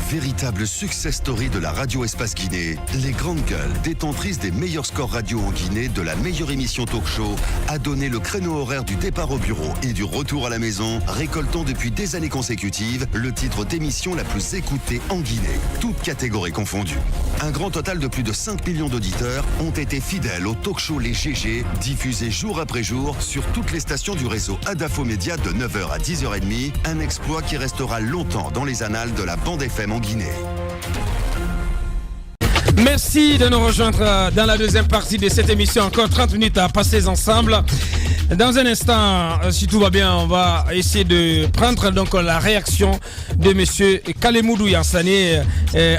Véritable success story de la radio Espace Guinée, les Grandes Gueules, détentrices des meilleurs scores radio en Guinée, de la meilleure émission talk show, a donné le créneau horaire du départ au bureau et du retour à la maison, récoltant depuis des années consécutives le titre d'émission la plus écoutée en Guinée, toutes catégories confondues. Un grand total de plus de 5 millions d'auditeurs ont été fidèles au talk show Les GG, diffusé jour après jour sur toutes les stations du réseau Adafo Média de 9h à 10h30, un exploit qui restera longtemps dans les annales de la bande FM en Guinée. Merci de nous rejoindre dans la deuxième partie de cette émission. Encore 30 minutes à passer ensemble. Dans un instant, si tout va bien, on va essayer de prendre donc la réaction de monsieur Kalemoudou Yansane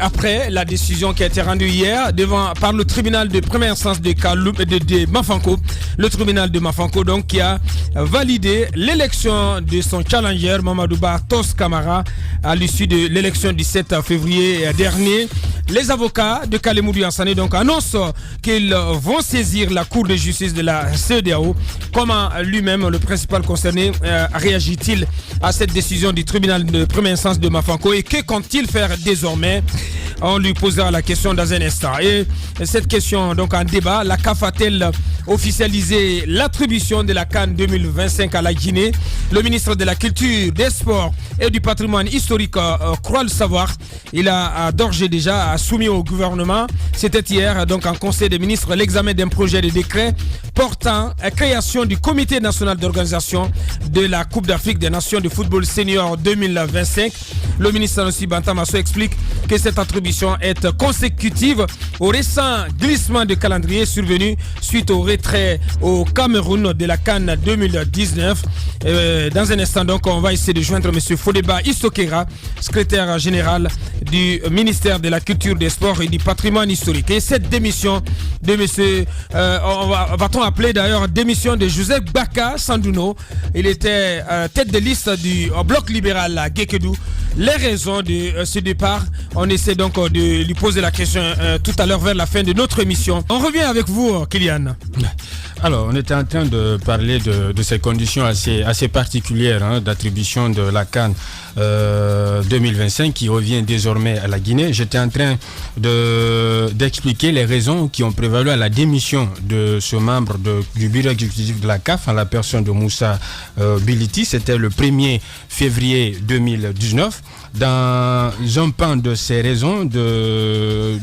après la décision qui a été rendue hier par le tribunal de première instance de Mafanko. Le tribunal de Mafanko donc qui a validé l'élection de son challenger Mamadou Bartos Camara à l'issue de l'élection du 7 février dernier. Les avocats de Kalemoudou Yansane donc annoncent qu'ils vont saisir la Cour de justice de la CEDEAO. Comment lui-même, le principal concerné, réagit-il à cette décision du tribunal de première instance de Mafanko et que compte-t-il faire désormais? On lui posera la question dans un instant. Et cette question donc en débat, la CAF a-t-elle officialisé l'attribution de la CAN 2025 à la Guinée? Le ministre de la Culture, des Sports et du Patrimoine historique croit le savoir. Il a d'ores et déjà soumis au gouvernement, c'était hier donc en conseil des ministres, l'examen d'un projet de décret portant à création du comité national d'organisation de la Coupe d'Afrique des Nations de football senior 2025. Le ministre Sanusi Bantamasso explique que cette attribution est consécutive au récent glissement de calendrier survenu suite au retrait au Cameroun de la CAN 2019. Dans un instant donc, on va essayer de joindre M. Fodeba Isokera, secrétaire général du ministère de la Culture, des Sports et du Patrimoine historique. Et cette démission de M. va-t-on appeler d'ailleurs démission de Joseph Baka Sandouno. Il était tête de liste du bloc libéral à Guékedou. Les raisons de ce départ, on essaie donc de lui poser la question tout à l'heure vers la fin de notre émission. On revient avec vous, Kylian. Alors, on était en train de parler de ces conditions assez particulières d'attribution de la CAN 2025 qui revient désormais à la Guinée. J'étais en train d'expliquer les raisons qui ont prévalu à la démission de ce membre du bureau exécutif de la CAF en la personne de Moussa Biliti. C'était le 1er février 2019. Dans un pan de ces raisons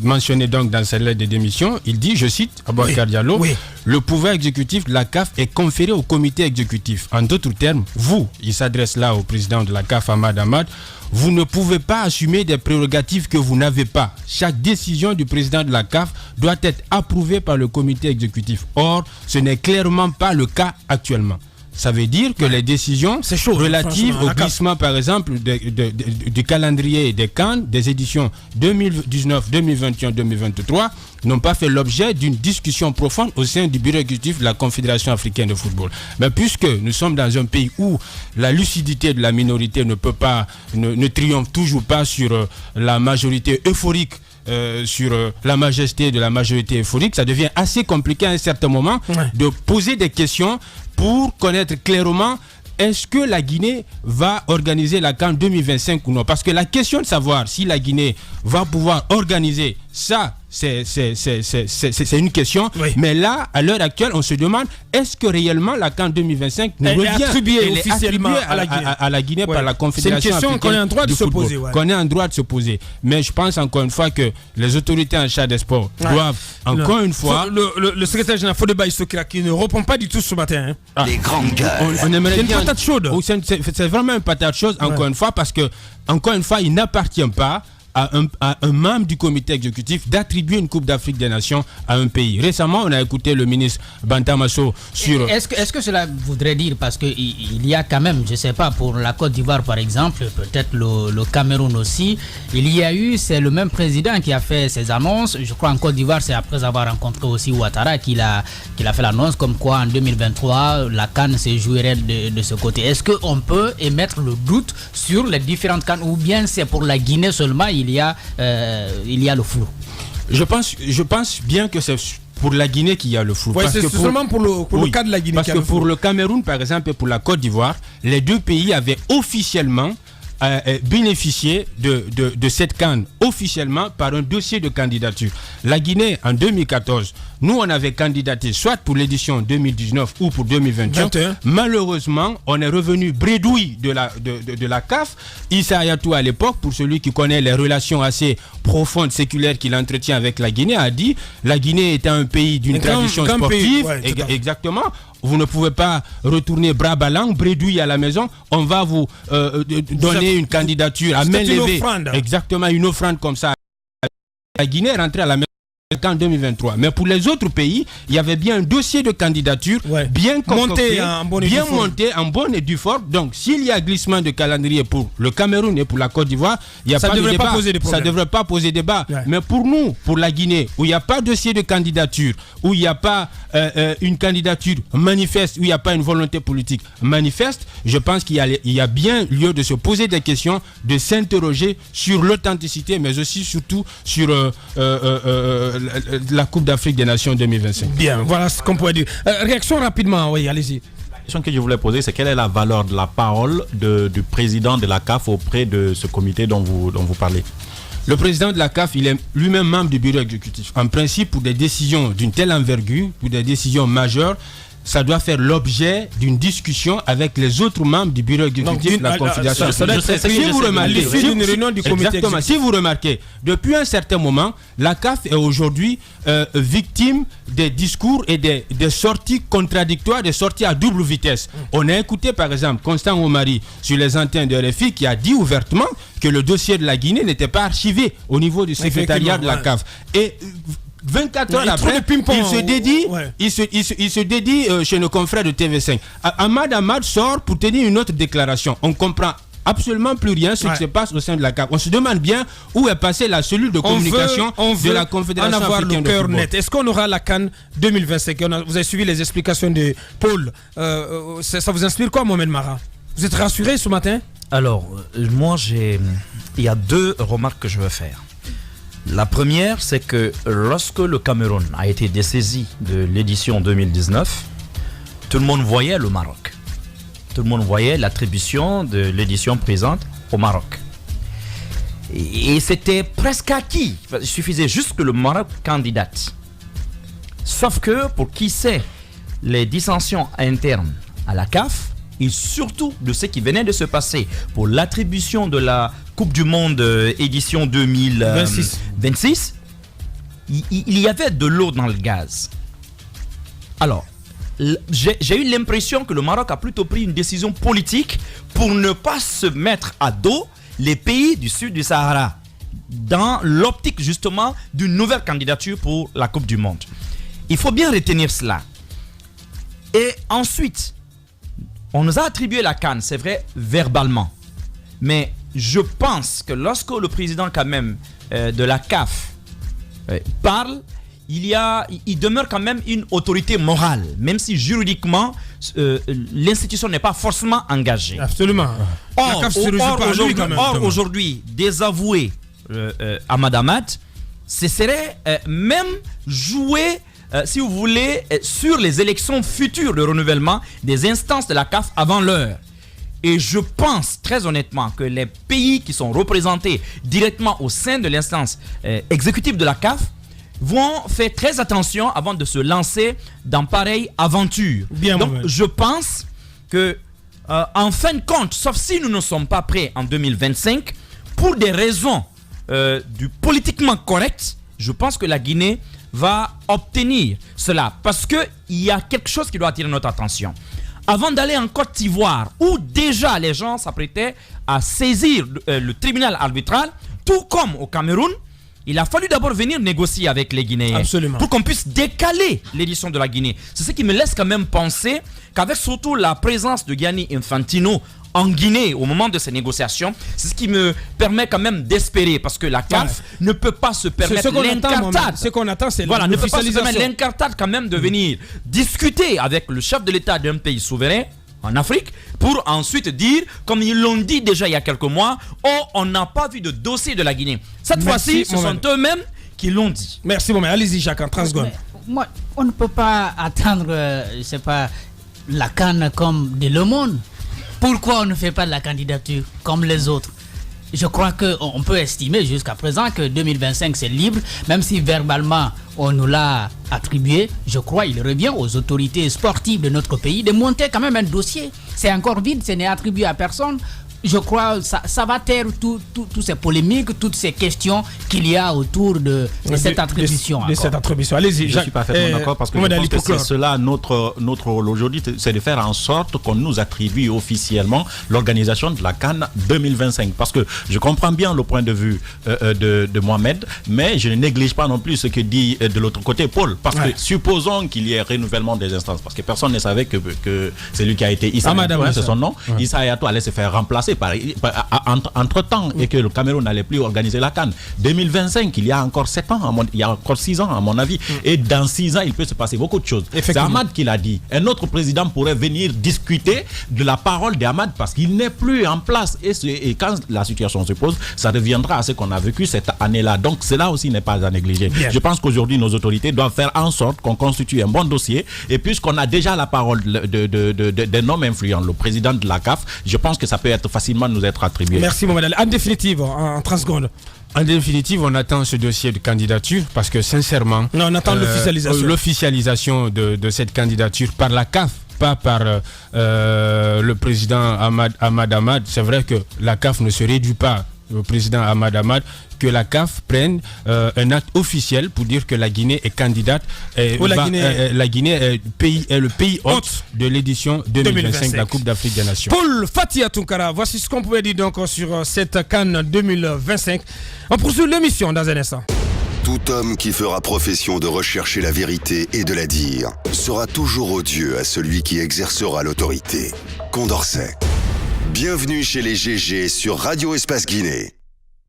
mentionnées donc dans cette lettre de démission, il dit, je cite, Aboubacar Diallo, oui. Le pouvoir exécutif de la CAF est conféré au comité exécutif. En d'autres termes, vous, il s'adresse là au président de la CAF, Ahmad Ahmad, vous ne pouvez pas assumer des prérogatives que vous n'avez pas. Chaque décision du président de la CAF doit être approuvée par le comité exécutif. Or, ce n'est clairement pas le cas actuellement. Ça veut dire que les décisions relatives au glissement, par exemple, du calendrier des CAN, des éditions 2019, 2021, 2023, n'ont pas fait l'objet d'une discussion profonde au sein du bureau exécutif de la Confédération africaine de football. Mais puisque nous sommes dans un pays où la lucidité de la minorité ne triomphe toujours pas sur la majorité euphorique, sur la majesté de la majorité euphorique, ça devient assez compliqué à un certain moment de poser des questions pour connaître clairement est-ce que la Guinée va organiser la CAN 2025 ou non. Parce que la question de savoir si la Guinée va pouvoir organiser ça, c'est une question. Oui. Mais là, à l'heure actuelle, on se demande est-ce que réellement la CAN 2025 nous revient attribuée officiellement à la Guinée par la Confédération. C'est une question qu'on est en droit de se poser. Qu'on est en droit de se poser. Mais je pense encore une fois que les autorités en charge des sports doivent encore une fois. Le secrétaire général Fodeba Isokera qui ne répond pas du tout ce matin. Les grandes gueules. On aimerait c'est une patate chaude. C'est vraiment une patate chaude, encore une fois, parce que, encore une fois, il n'appartient pas à un membre du comité exécutif d'attribuer une Coupe d'Afrique des Nations à un pays. Récemment, on a écouté le ministre Bantamasso sur... Est-ce que cela voudrait dire, parce qu'il y a quand même, je ne sais pas, pour la Côte d'Ivoire par exemple, peut-être le Cameroun aussi, c'est le même président qui a fait ces annonces. Je crois en Côte d'Ivoire, c'est après avoir rencontré aussi Ouattara qu'il a fait l'annonce comme quoi en 2023, la CAN se jouerait de ce côté. Est-ce qu'on peut émettre le doute sur les différentes CAN ou bien c'est pour la Guinée seulement il y a le flou? Je pense bien que c'est pour la Guinée qu'il y a le flou. Ouais, c'est seulement pour le cas de la Guinée. Parce que pour le Cameroun, par exemple, et pour la Côte d'Ivoire, les deux pays avaient officiellement bénéficié de cette CAN officiellement par un dossier de candidature. La Guinée, en 2014, nous, on avait candidaté soit pour l'édition 2019 ou pour 2021. Malheureusement, on est revenu bredouille de la CAF. Issa Hayatou, à l'époque, pour celui qui connaît les relations assez profondes, séculaires qu'il entretient avec la Guinée, a dit la Guinée était un pays d'une tradition sportive. Exactement. Vous ne pouvez pas retourner bras ballants, bredouille à la maison. On va vous donner une candidature à main levée. Exactement, une offrande comme ça. La Guinée est rentrée à la maison en 2023. Mais pour les autres pays, il y avait bien un dossier de candidature bien concocté, monté en bonne et due forme. Donc, s'il y a glissement de calendrier pour le Cameroun et pour la Côte d'Ivoire, il n'y a pas de débat. Ça ne devrait pas poser débat. Mais pour nous, pour la Guinée, où il n'y a pas de dossier de candidature, où il n'y a pas une candidature manifeste, où il n'y a pas une volonté politique manifeste, je pense qu'il y a bien lieu de se poser des questions, de s'interroger sur l'authenticité, mais aussi surtout sur la Coupe d'Afrique des Nations 2025. Bien, voilà ce qu'on pourrait dire. Réaction rapidement, oui, allez-y. La question que je voulais poser, c'est quelle est la valeur de la parole du président de la CAF auprès de ce comité dont vous parlez? Le président de la CAF, il est lui-même membre du bureau exécutif. En principe, pour des décisions d'une telle envergure, pour des décisions majeures, ça doit faire l'objet d'une discussion avec les autres membres du bureau exécutif de la Confédération. Si vous remarquez, depuis un certain moment, la CAF est aujourd'hui victime des discours et des sorties contradictoires, des sorties à double vitesse. On a écouté par exemple Constant Omari sur les antennes de RFI qui a dit ouvertement que le dossier de la Guinée n'était pas archivé au niveau du secrétariat de la CAF. Et 24 heures après, il se dédie chez nos confrères de TV5. Ahmad sort pour tenir une autre déclaration. On comprend absolument plus rien ce qui se passe au sein de la CAF. On se demande bien où est passée la cellule de communication de la Confédération africaine de football. Est-ce qu'on aura la CAN 2025? Vous avez suivi les explications de Paul. Ça vous inspire quoi, Mohamed Mara? Vous êtes rassuré ce matin? Alors, moi, il y a deux remarques que je veux faire. La première, c'est que lorsque le Cameroun a été dessaisi de l'édition 2019, tout le monde voyait le Maroc. Tout le monde voyait l'attribution de l'édition présente au Maroc. Et c'était presque acquis. Il suffisait juste que le Maroc candidate. Sauf que pour qui sait les dissensions internes à la CAF, et surtout de ce qui venait de se passer pour l'attribution de la Coupe du Monde édition 2026, il y avait de l'eau dans le gaz. Alors, j'ai eu l'impression que le Maroc a plutôt pris une décision politique pour ne pas se mettre à dos les pays du sud du Sahara dans l'optique justement d'une nouvelle candidature pour la Coupe du Monde. Il faut bien retenir cela. Et ensuite, on nous a attribué la CAN, c'est vrai, verbalement. Mais je pense que lorsque le président quand même de la CAF parle, il demeure quand même une autorité morale, même si juridiquement, l'institution n'est pas forcément engagée. Absolument. Or, aujourd'hui, désavouer Ahmad, ce serait même jouer, si vous voulez, sur les élections futures de renouvellement des instances de la CAF avant l'heure. Et je pense très honnêtement que les pays qui sont représentés directement au sein de l'instance exécutive de la CAF vont faire très attention avant de se lancer dans pareille aventure. Donc je pense que en fin de compte, sauf si nous ne sommes pas prêts en 2025, pour des raisons du politiquement correct, je pense que la Guinée va obtenir cela. Parce qu'il y a quelque chose qui doit attirer notre attention. Avant d'aller en Côte d'Ivoire, où déjà les gens s'apprêtaient à saisir le tribunal arbitral, tout comme au Cameroun, il a fallu d'abord venir négocier avec les Guinéens. Absolument. Pour qu'on puisse décaler l'édition de la Guinée. C'est ce qui me laisse quand même penser qu'avec surtout la présence de Gianni Infantino en Guinée au moment de ces négociations, c'est ce qui me permet quand même d'espérer, parce que la CAF ne peut pas se permettre l'incartade. Ce qu'on attend, c'est ne peut pas se permettre l'incartade quand même de venir discuter avec le chef de l'État d'un pays souverain en Afrique pour ensuite dire, comme ils l'ont dit déjà il y a quelques mois, oh, on n'a pas vu de dossier de la Guinée. Cette fois-ci, ce sont eux-mêmes qui l'ont dit. Merci, Mohamed. Allez-y, Jacques, en 30 secondes. Moi, on ne peut pas attendre, je sais pas, la CAN comme de Le Monde. Pourquoi on ne fait pas de la candidature comme les autres? Je crois qu'on peut estimer jusqu'à présent que 2025 c'est libre, même si verbalement on nous l'a attribué. Je crois qu'il revient aux autorités sportives de notre pays de monter quand même un dossier. C'est encore vide, ce n'est attribué à personne. Je crois que ça va taire toutes ces polémiques, toutes ces questions qu'il y a autour de cette attribution. De cette attribution. Allez-y, je suis parfaitement d'accord parce que je pense que c'est cela notre rôle aujourd'hui, c'est de faire en sorte qu'on nous attribue officiellement l'organisation de la CAN 2025. Parce que je comprends bien le point de vue de Mohamed, mais je ne néglige pas non plus ce que dit de l'autre côté Paul. Parce que supposons qu'il y ait renouvellement des instances, parce que personne ne savait que celui qui a été Issa Hayatou, c'est son nom, Issa Hayatou allait se faire remplacer entre-temps et que le Cameroun n'allait plus organiser la CAN. 2025, il y a encore 7 ans, il y a encore 6 ans à mon avis. Et dans 6 ans, il peut se passer beaucoup de choses. C'est Hamad qui l'a dit. Un autre président pourrait venir discuter de la parole d'Hamad parce qu'il n'est plus en place. Et quand la situation se pose, ça reviendra à ce qu'on a vécu cette année-là. Donc cela aussi n'est pas à négliger. Bien. Je pense qu'aujourd'hui, nos autorités doivent faire en sorte qu'on constitue un bon dossier. Et puisqu'on a déjà la parole d'un homme influent, le président de la CAF, je pense que ça peut être facilement nous être attribué. Merci Mohamed. En définitive, en 30 secondes. En définitive, on attend ce dossier de candidature parce que sincèrement... Non, on attend l'officialisation de cette candidature par la CAF, pas par le président Ahmad. C'est vrai que la CAF ne se réduit pas au président Ahmad, que la CAF prenne un acte officiel pour dire que la Guinée est candidate. La Guinée est le pays hôte de l'édition 2025 de la Coupe d'Afrique des Nations. Paul Fatia Tunkara, voici ce qu'on pouvait dire donc sur cette CAN 2025. On poursuit l'émission dans un instant. Tout homme qui fera profession de rechercher la vérité et de la dire sera toujours odieux à celui qui exercera l'autorité. Condorcet. Bienvenue chez les GG sur Radio Espace Guinée.